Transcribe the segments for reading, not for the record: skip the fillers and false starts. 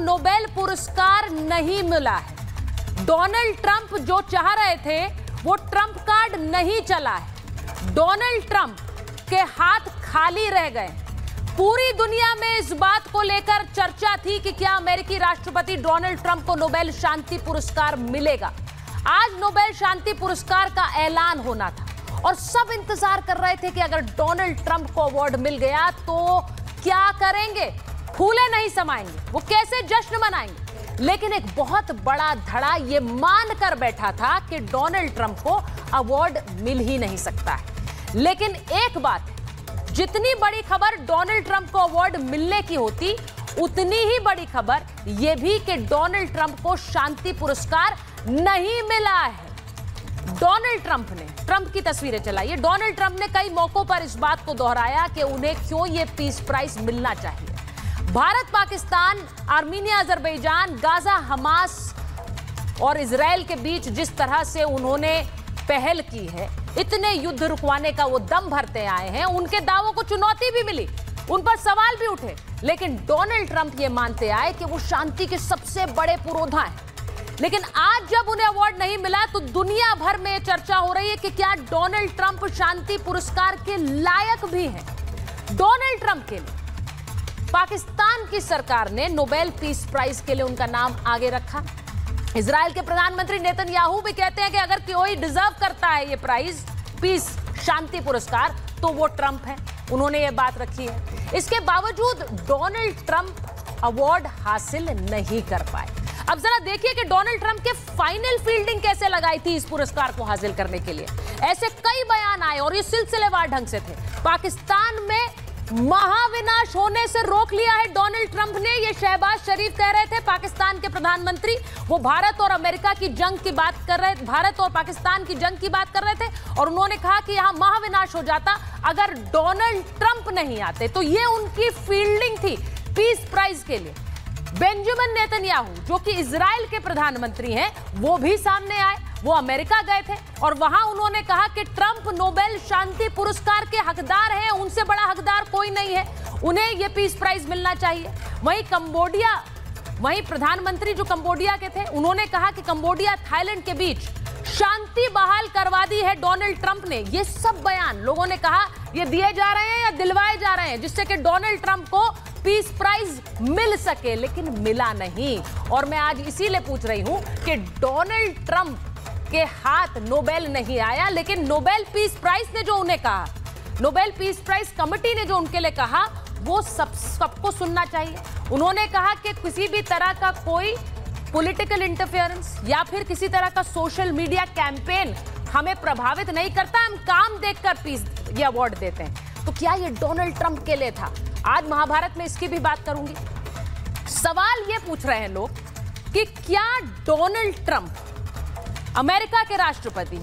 Nobel पुरस्कार नहीं मिला है। डोनाल्ड ट्रंप जो चाह रहे थे वो ट्रंप कार्ड नहीं चला है। डोनाल्ड ट्रंप के हाथ खाली रह गए। पूरी दुनिया में इस बात को लेकर चर्चा थी कि क्या अमेरिकी राष्ट्रपति डोनाल्ड ट्रंप को नोबेल शांति पुरस्कार मिलेगा। आज नोबेल शांति पुरस्कार का ऐलान होना था और सब इंतजार कर रहे थे कि अगर डोनाल्ड ट्रंप को अवार्ड मिल गया तो क्या करेंगे, फूले नहीं समाएंगे, वो कैसे जश्न मनाएंगे। लेकिन एक बहुत बड़ा धड़ा ये मानकर बैठा था कि डोनाल्ड ट्रंप को अवार्ड मिल ही नहीं सकता है। लेकिन एक बात, जितनी बड़ी खबर डोनाल्ड ट्रंप को अवार्ड मिलने की होती, उतनी ही बड़ी खबर यह भी कि डोनाल्ड ट्रंप को शांति पुरस्कार नहीं मिला है। डोनाल्ड ट्रंप ने, ट्रंप की तस्वीरें चलाई, डोनाल्ड ट्रंप ने कई मौकों पर इस बात को दोहराया कि उन्हें क्यों यह पीस प्राइज मिलना चाहिए। Bharat, Pakistan, Armenia, Azerbaijan, Gaza, Hamas और इजराइल के बीच जिस तरह से उन्होंने पहल की है, इतने युद्ध रुकवाने का वो दम भरते आए हैं, उनके दावों को चुनौती भी मिली, उन पर सवाल भी उठे, लेकिन डोनाल्ड ट्रंप ये मानते आए कि वो शांति के सबसे बड़े पुरोधा हैं। लेकिन आज जब उन्हें अवार्ड नहीं मिला तो दुनिया भर में चर्चा हो रही है कि क्या डोनाल्ड ट्रंप शांति पुरस्कार के लायक भी हैं। डोनाल्ड ट्रंप के लिए पाकिस्तान की सरकार ने नोबेल पीस प्राइज के लिए उनका नाम आगे रखा। इजराइल के प्रधानमंत्री नेतन्याहू भी कहते हैं कि अगर कोई डिजर्व करता है ये प्राइज, पीस शांति पुरस्कार, तो वो ट्रंप है। उन्होंने ये बात रखी है। इसके बावजूद डोनाल्ड ट्रंप अवार्ड हासिल नहीं कर पाए। अब जरा देखिए कि डोनाल्ड ट्रंप के फाइनल फील्डिंग कैसे लगाई थी इस पुरस्कार को हासिल करने के लिए। ऐसे कई बयान आए और ये सिलसिलेवार ढंग से थे। पाकिस्तान में महाविनाश होने से रोक लिया है डोनाल्ड ट्रंप ने, ये शहबाज शरीफ कह रहे थे, पाकिस्तान के प्रधानमंत्री। वो भारत और अमेरिका की जंग की बात कर रहे थे, भारत और पाकिस्तान की जंग की बात कर रहे थे, और उन्होंने कहा कि यहां महाविनाश हो जाता अगर डोनाल्ड ट्रंप नहीं आते। तो ये उनकी फील्डिंग थी पीस प्राइज के लिए। बेंजामिन नेतन्याहू, जो कि इजराइल के प्रधानमंत्री हैं, वो भी सामने आए। वो अमेरिका गए थे और वहां उन्होंने कहा कि ट्रंप नोबेल शांति पुरस्कार के हकदार हैं, उनसे बड़ा हकदार कोई नहीं है, उन्हें यह पीस प्राइज मिलना चाहिए। वहीं प्रधानमंत्री जो कंबोडिया के थे, उन्होंने कहा कि कंबोडिया थाईलैंड के बीच शांति बहाल करवा दी है डोनाल्ड ट्रंप ने। ये सब बयान लोगों ने कहा ये दिए जा रहे हैं या दिलवाए जा रहे हैं जिससे कि डोनाल्ड ट्रंप को पीस प्राइज मिल सके, लेकिन मिला नहीं। और मैं आज इसीलिए पूछ रही हूं कि डोनाल्ड ट्रंप के हाथ नोबेल नहीं आया, लेकिन नोबेल पीस प्राइज ने जो उन्हें कहा, नोबेल पीस प्राइज कमेटी ने जो उनके लिए कहा, वो सबको सुनना चाहिए। उन्होंने कहा कि किसी भी तरह का कोई पॉलिटिकल इंटरफेरेंस या फिर किसी तरह का सोशल मीडिया कैंपेन हमें प्रभावित नहीं करता, हम काम देखकर पीस ये अवार्ड देते हैं। तो क्या ये डोनाल्ड ट्रंप के लिए था? आज महाभारत में इसकी भी बात करूंगी। सवाल ये पूछ रहे हैं लोग कि क्या डोनाल्ड ट्रंप, अमेरिका के राष्ट्रपति,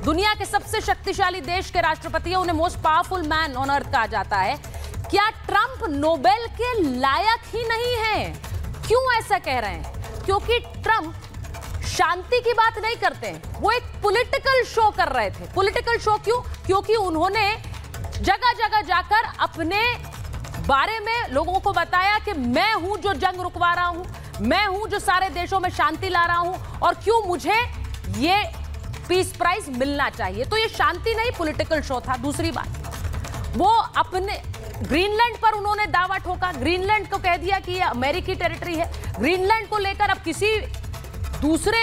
दुनिया के सबसे शक्तिशाली देश के राष्ट्रपति है, उन्हें most powerful man on earth कहा जाता है, क्या ट्रंप नोबेल के लायक ही नहीं है? क्यों ऐसा कह रहे हैं? क्योंकि ट्रंप शांति की बात नहीं करते हैं, वो एक पॉलिटिकल शो कर रहे थे। पॉलिटिकल शो क्यों? क्योंकि उन्होंने जगह जगह जाकर अपने बारे में लोगों को बताया कि मैं हूं जो जंग रुकवा रहा हूं, मैं हूं जो सारे देशों में शांति ला रहा हूं, और क्यों मुझे ये पीस प्राइज मिलना चाहिए। तो ये शांति नहीं, पॉलिटिकल शो था। दूसरी बात, वो अपने ग्रीनलैंड पर उन्होंने दावा ठोका, ग्रीनलैंड को कह दिया कि ये अमेरिकी टेरिटरी है। ग्रीनलैंड को लेकर अब किसी दूसरे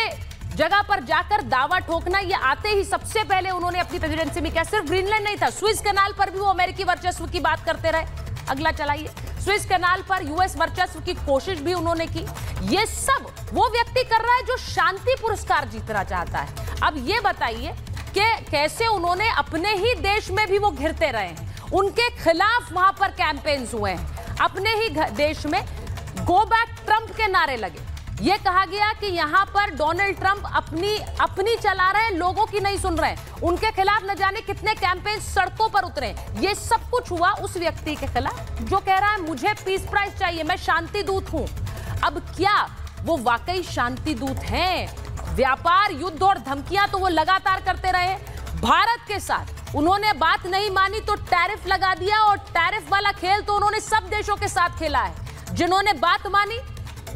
जगह पर जाकर दावा ठोकना, ये आते ही सबसे पहले उन्होंने अपनी प्रेसिडेंसी में किया। सिर्फ ग्रीनलैंड नहीं था, स्विस कैनाल पर भी वो अमेरिकी वर्चस्व की बात करते रहे। अगला चलाइए, स्विस कैनाल पर यूएस वर्चस्व की कोशिश भी उन्होंने की। ये सब वो व्यक्ति कर रहा है जो शांति पुरस्कार जीतना चाहता है। अब ये बताइए कि कैसे उन्होंने अपने ही देश में भी वो घिरते रहे हैं, उनके खिलाफ वहां पर कैंपेन्स हुए हैं, अपने ही देश में गो बैक ट्रंप के नारे लगे। ये कहा गया कि यहां पर डोनाल्ड ट्रंप अपनी चला रहे हैं, लोगों की नहीं सुन रहे हैं, उनके खिलाफ न जाने कितने कैंपेन सड़कों पर उतरे। ये सब कुछ हुआ उस व्यक्ति के खिलाफ जो कह रहा है मुझे पीस प्राइज चाहिए, मैं शांति दूत हूं। अब क्या वो वाकई शांति दूत हैं? व्यापार, युद्ध और धमकियां तो वो लगातार करते रहे भारत के साथ। उन्होंने बात नहीं मानी तो टैरिफ लगा दिया, और टैरिफ वाला खेल तो उन्होंने सब देशों के साथ खेला है। जिन्होंने बात मानी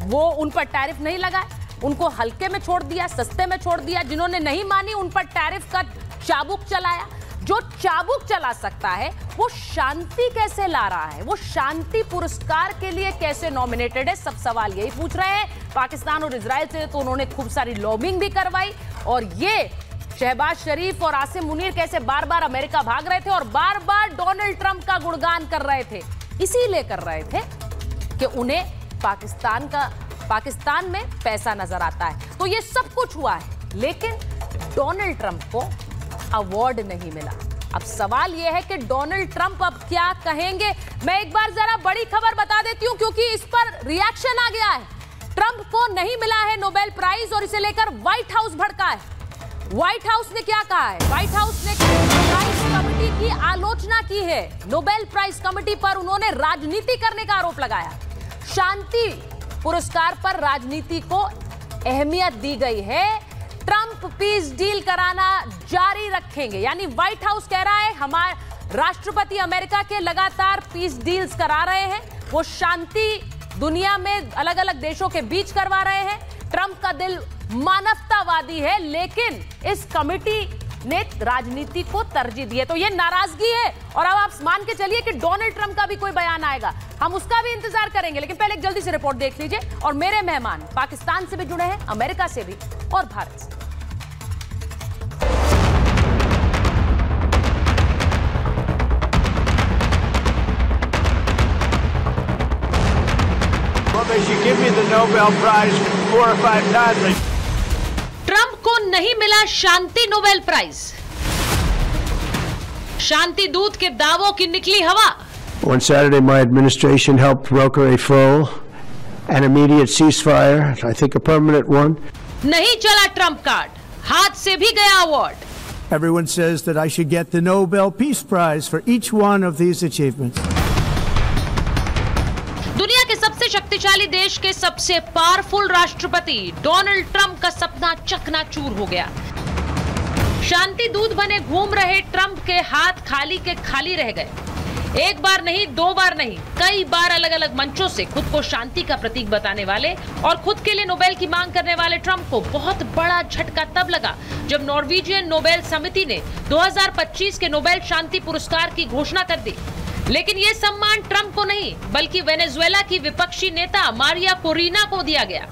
वो उन पर टैरिफ नहीं लगाए, उनको हल्के में छोड़ दिया, सस्ते में छोड़ दिया। जिन्होंने नहीं मानी उन पर टैरिफ का चाबुक चलाया। जो चाबुक चला सकता है वो शांति कैसे ला रहा है, वो शांति पुरस्कार के लिए कैसे नॉमिनेटेड है? सब सवाल यही पूछ रहे हैं। पाकिस्तान और इजराइल से तो उन्होंने खूब सारी लॉबिंग भी करवाई, और ये शहबाज शरीफ और आसिम मुनीर कैसे बार बार अमेरिका भाग रहे थे और बार बार डोनाल्ड ट्रंप का गुणगान कर रहे थे। इसीलिए कर रहे थे कि उन्हें पाकिस्तान में पैसा नजर आता है। तो ये सब कुछ हुआ है, लेकिन डोनाल्ड ट्रंप को अवार्ड नहीं मिला। अब सवाल यह है कि डोनाल्ड ट्रंप अब क्या कहेंगे। मैं एक बार जरा बड़ी खबर बता देती हूं, क्योंकि इस पर रिएक्शन आ गया है। ट्रंप को नहीं मिला है नोबेल प्राइज, और इसे लेकर व्हाइट हाउस भड़का है। व्हाइट हाउस ने क्या कहा है? व्हाइट हाउस ने प्राइज कमेटी की आलोचना की है। नोबेल प्राइज कमेटी पर उन्होंने राजनीति करने का आरोप लगाया। शांति पुरस्कार पर राजनीति को अहमियत दी गई है। ट्रंप पीस डील कराना जारी रखेंगे, यानी व्हाइट हाउस कह रहा है हमारे राष्ट्रपति अमेरिका के लगातार पीस डील्स करा रहे हैं, वो शांति दुनिया में अलग अलग देशों के बीच करवा रहे हैं। ट्रंप का दिल मानवतावादी है, लेकिन इस कमेटी ने राजनीति को तरजीह दी है। तो ये नाराजगी है, और अब आप मान के चलिए कि डोनाल्ड ट्रंप का भी कोई बयान आएगा, हम उसका भी इंतजार करेंगे। लेकिन पहले एक जल्दी से रिपोर्ट देख लीजिए। और मेरे मेहमान पाकिस्तान से भी जुड़े हैं, अमेरिका से भी और भारत से। ट्रंप को नहीं मिला शांति नोबेल प्राइज। शांति दूत के दावों की निकली हवा। On Saturday, my administration helped broker a full and immediate ceasefire, I think a permanent one. नहीं चला ट्रंप कार्ड, हाथ से भी गया award. Everyone says that I should get the Nobel Peace Prize for each one of these achievements. दुनिया के सबसे शक्तिशाली देश के सबसे पावरफुल राष्ट्रपति डोनाल्ड ट्रंप का सपना चकनाचूर हो गया। शांति दूत बने घूम रहे ट्रंप के हाथ खाली के खाली रह गए। एक बार नहीं, दो बार नहीं, कई बार अलग अलग मंचों से खुद को शांति का प्रतीक बताने वाले और खुद के लिए नोबेल की मांग करने वाले ट्रंप को बहुत बड़ा झटका तब लगा जब नॉर्वेजियन नोबेल समिति ने 2025 के नोबेल शांति पुरस्कार की घोषणा कर दी। लेकिन ये सम्मान ट्रंप को नहीं, बल्कि वेनेजुएला की विपक्षी नेता मारिया कोरिना को दिया गया।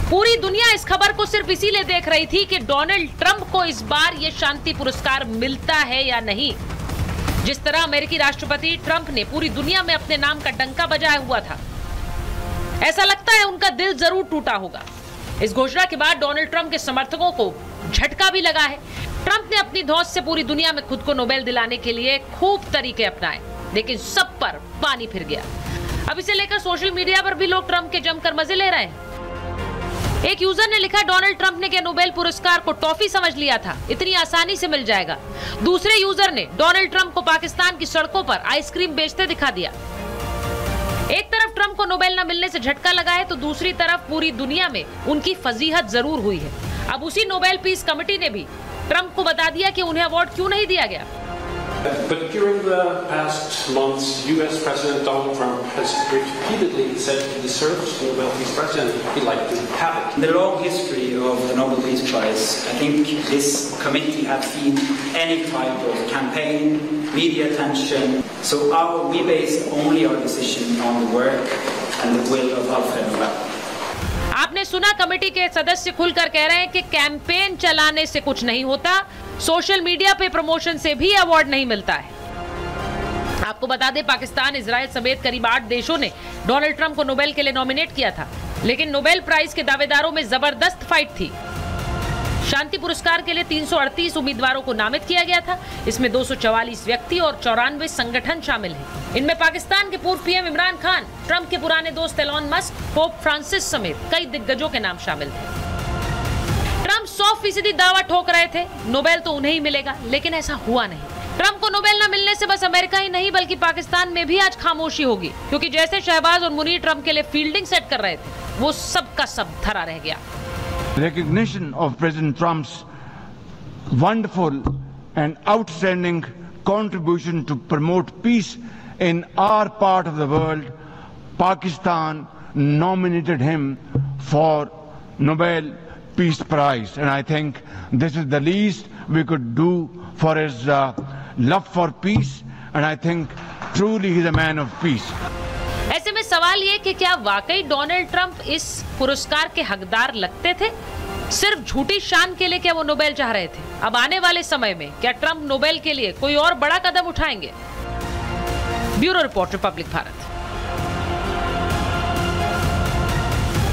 पूरी दुनिया इस खबर को सिर्फ इसीलिए देख रही थी कि डोनाल्ड ट्रंप को इस बार ये शांति पुरस्कार मिलता है या नहीं। जिस तरह अमेरिकी राष्ट्रपति ट्रंप ने पूरी दुनिया में अपने नाम का डंका बजाया हुआ था, ऐसा लगता है उनका दिल जरूर टूटा होगा। इस घोषणा के बाद डोनाल्ड ट्रंप के समर्थकों को झटका भी लगा है। ट्रंप ने अपनी धौंस से पूरी दुनिया में खुद को नोबेल दिलाने के लिए खूब तरीके अपनाए, लेकिन सब पर पानी फिर गया। अब इसे लेकर सोशल मीडिया पर भी लोग ट्रंप के जमकर मजे ले रहे हैं। एक यूजर ने लिखा, डोनाल्ड ट्रंप ने क्या नोबेल पुरस्कार को टॉफी समझ लिया था, इतनी आसानी से मिल जाएगा। दूसरे यूजर ने डोनाल्ड ट्रंप को पाकिस्तान की सड़कों पर आइसक्रीम बेचते दिखा दिया। एक तरफ ट्रंप को नोबेल न मिलने से झटका लगा है, तो दूसरी तरफ पूरी दुनिया में उनकी फजीहत जरूर हुई है। अब उसी नोबेल पीस कमेटी ने भी ट्रंप को बता दिया कि उन्हें अवार्ड क्यों नहीं दिया गया। But during the past months, U.S. President Donald Trump has repeatedly said he deserves the Nobel Peace Prize and he'd like to have it. In the long history of the Nobel Peace Prize, I think this committee has seen any type of campaign, media attention. So we base only our decision on the work and the will of Alfred Nobel. आपने सुना, committee के सदस्य खुलकर कह रहे हैं कि campaign चलाने से कुछ नहीं होता, सोशल मीडिया पे प्रमोशन से भी अवार्ड नहीं मिलता है। आपको बता दें, पाकिस्तान, इजराइल समेत करीब 8 देशों ने डोनाल्ड ट्रंप को नोबेल के लिए नॉमिनेट किया था, लेकिन नोबेल प्राइज के दावेदारों में जबरदस्त फाइट थी। शांति पुरस्कार के लिए 338 उम्मीदवारों को नामित किया गया था। इसमें 244 व्यक्ति और 94 संगठन शामिल हैं। इनमें पाकिस्तान के पूर्व पीएम इमरान खान, ट्रंप के पुराने दोस्त एलॉन मस्क, पोप फ्रांसिस समेत कई दिग्गजों के नाम शामिल थे। ट्रंप 100% दावा ठोक रहे थे नोबेल तो उन्हें ही मिलेगा, लेकिन ऐसा हुआ नहीं। ट्रंप को नोबेल न मिलने से बस अमेरिका ही नहीं बल्कि पाकिस्तान में भी आज खामोशी होगी, क्योंकि जैसे शहबाज और मुनीर ट्रंप के लिए फील्डिंग सेट कर रहे थे, वो सब का सब धरा रह गया। Recognition of President Trump's wonderful and outstanding contribution to promote peace in our part of the world, Pakistan, nominated him for Nobel Peace Prize, and I think this is the least we could do for his love for peace, and I think truly he's a man of peace. ऐसे में सवाल ये कि क्या वाकई Donald Trump इस पुरस्कार के हकदार लगते थे? सिर्फ झूठी शान के लिए क्या वो नोबेल चाह रहे थे? अब आने वाले समय में क्या ट्रंप नोबेल के लिए कोई और बड़ा कदम उठाएंगे? Bureau report, Republic Bharat.